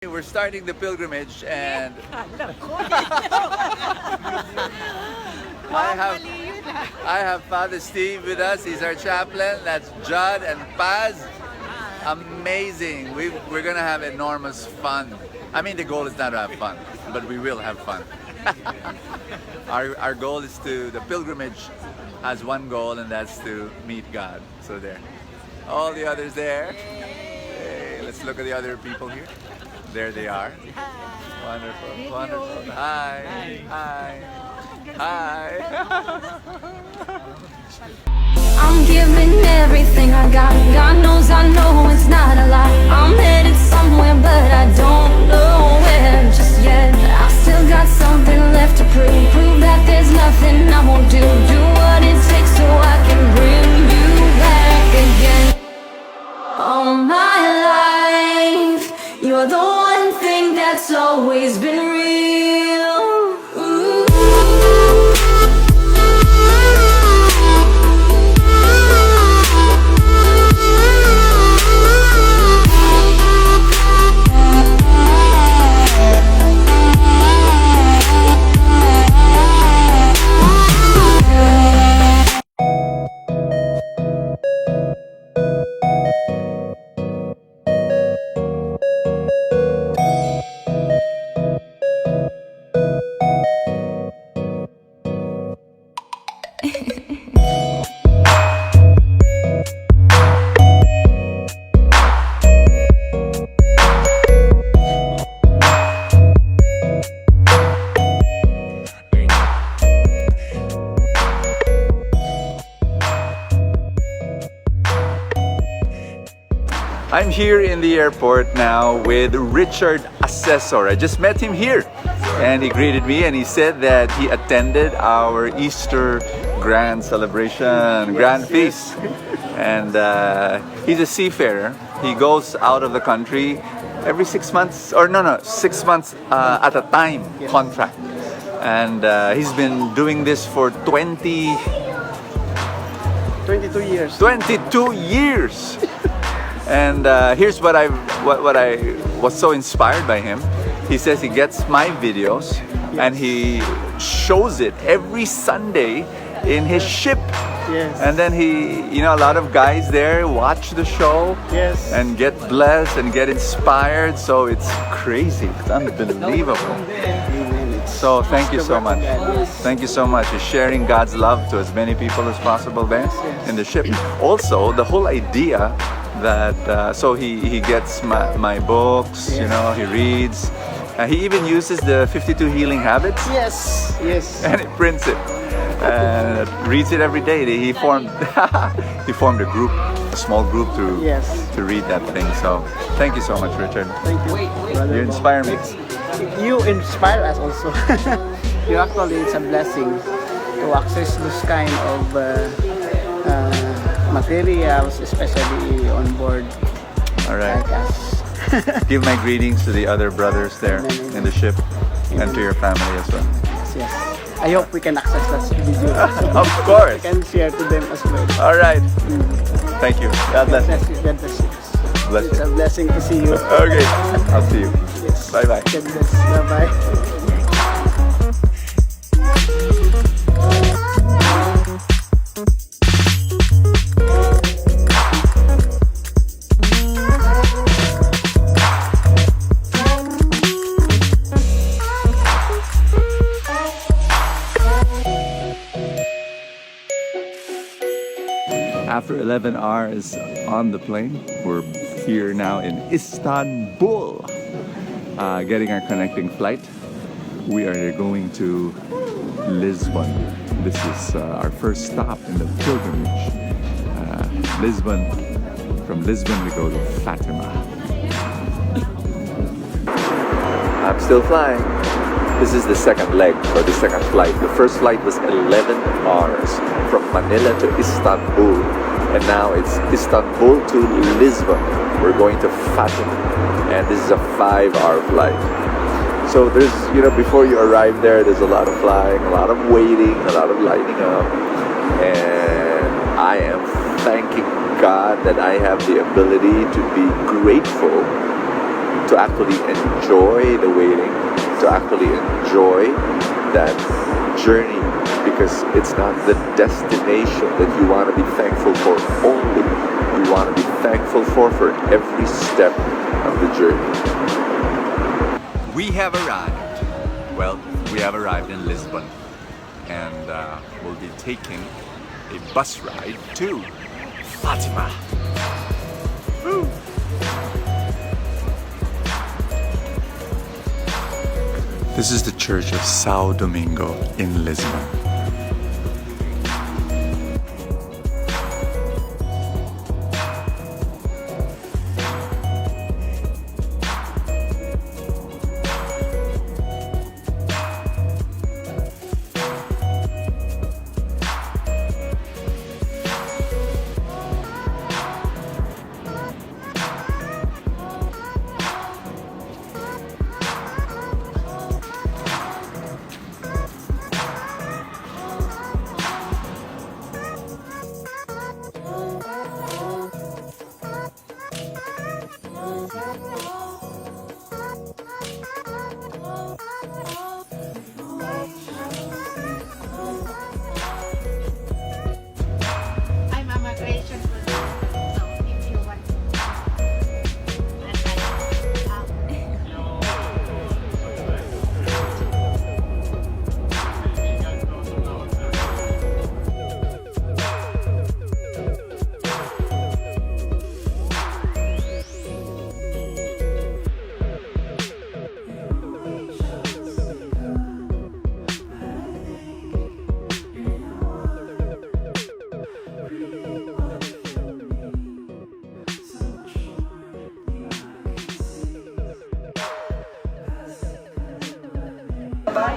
We're starting the pilgrimage and I have I have Father Steve with us. He's our chaplain. That's Judd and Paz. Amazing. We're gonna have enormous fun. I mean, the goal is not to have fun, but we will have fun. Our goal is the pilgrimage has one goal, and that's to meet God. So there. All the others there. Hey, let's look at the other people here. There they are. Wonderful, wonderful. Hi, hi, hi. I'm giving everything I got. God knows I know it's not a lie. I'm headed somewhere, but I don't know where just yet. I've still got something left to prove. Prove that there's nothing I won't do. Do what it takes so I can bring you back again. All my life, you're the one thing that's always been real. Ooh. I'm here in the airport now with Richard Assessor. I just met him here and he greeted me and he said that he attended our Easter grand celebration, grand feast. And he's a seafarer. He goes out of the country every 6 months, or no, 6 months at a time contract. And he's been doing this for 22 years. 22 years! And here's what I was so inspired by him. He says he gets my videos and he shows it every Sunday in his ship. Yes. And then a lot of guys there watch the show and get blessed and get inspired. So it's crazy. It's unbelievable. So thank you so much. Thank you so much for sharing God's love to as many people as possible there in the ship. Also, the whole idea that so he gets my books, he reads. He even uses the 52 healing habits. Yes. And he prints it and reads it every day. He formed a group, a small group to read that thing. So thank you so much, Richard. Thank you. You inspire me. You inspire us also. Actually, it's a blessing to access this kind of materials, especially on board. All right. Like us. Give my greetings to the other brothers there in the ship and to your family as well. Yes. I hope we can access that video. Of course. We can share to them as well. All right. Thank you. God bless you. God bless you. Bless It's a blessing to see you. Okay. I'll see you. Yes. Bye-bye. God bless. Bye-bye. After 11 hours on the plane, we're here now in Istanbul, getting our connecting flight. We are going to Lisbon. This is our first stop in the pilgrimage. Lisbon. From Lisbon we go to Fatima. I'm still flying. This is the second leg, or the second flight. The first flight was 11 hours from Manila to Istanbul. And now it's Istanbul to Lisbon. We're going to Fatima. And this is a 5-hour flight. So there's, before you arrive there's a lot of flying, a lot of waiting, a lot of lighting up. And I am thanking God that I have the ability to be grateful to actually enjoy the waiting, to actually enjoy that journey, because it's not the destination that you want to be thankful for only. You want to be thankful for every step of the journey. We have arrived. Well, we have arrived in Lisbon, and we'll be taking a bus ride to Fatima. Woo! This is the Church of São Domingo in Lisbon.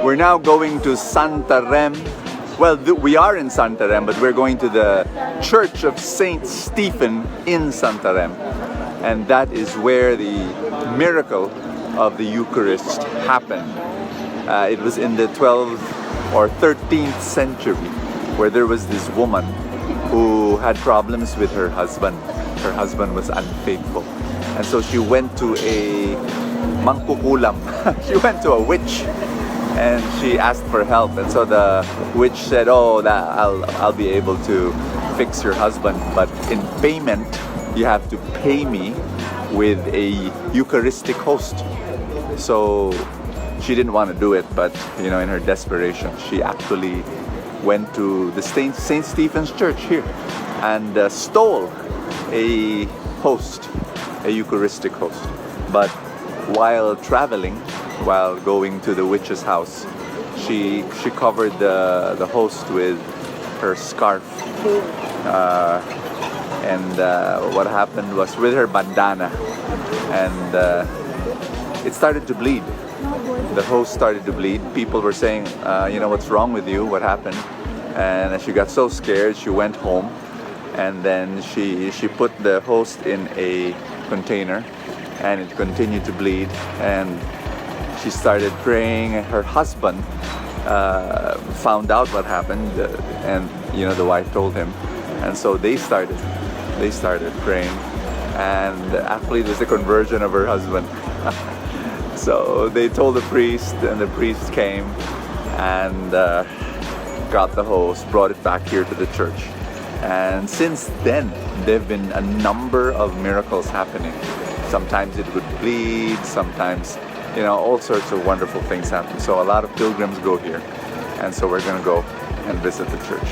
We're now going to Santarém. Well, we are in Santarém, but we're going to the Church of Saint Stephen in Santarém. And that is where the miracle of the Eucharist happened. It was in the 12th or 13th century, where there was this woman who had problems with her husband. Her husband was unfaithful. And so she went to a mangkukulam. She went to a witch. And she asked for help, and so the witch said, "Oh, I'll be able to fix your husband, but in payment, you have to pay me with a Eucharistic host." So she didn't want to do it, but in her desperation, she actually went to the Saint Stephen's Church here and stole a host, a Eucharistic host. But while traveling, while going to the witch's house, she covered the host with her scarf, and what happened was with her bandana, and it started to bleed. The host started to bleed. People were saying, "What's wrong with you? What happened?" And she got so scared, she went home, and then she put the host in a container, and it continued to bleed, and she started praying. Her husband found out what happened, and the wife told him, and so they started praying, and actually it was the conversion of her husband. So they told the priest, and the priest came and got the host, brought it back here to the church, and since then there've been a number of miracles happening. Sometimes it would bleed, sometimes all sorts of wonderful things happen. So a lot of pilgrims go here, and so we're going to go and visit the church.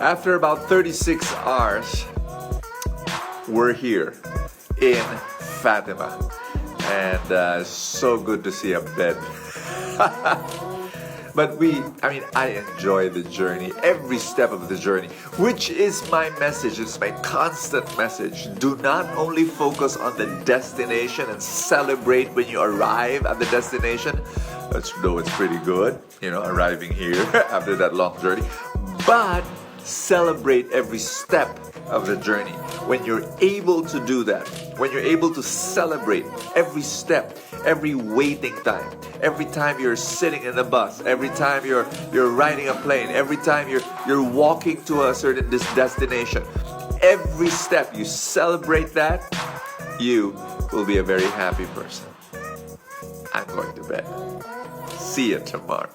After about 36 hours, we're here in Fatima. And so good to see a bed. But I enjoy the journey, every step of the journey, which is my message, it's my constant message. Do not only focus on the destination and celebrate when you arrive at the destination, though it's pretty good, arriving here after that long journey, but celebrate every step of the journey. When you're able to do that, when you're able to celebrate every step, every waiting time, every time you're sitting in the bus, every time you're riding a plane, every time you're walking to a certain destination, every step you celebrate that, you will be a very happy person. I'm going to bed. See you tomorrow.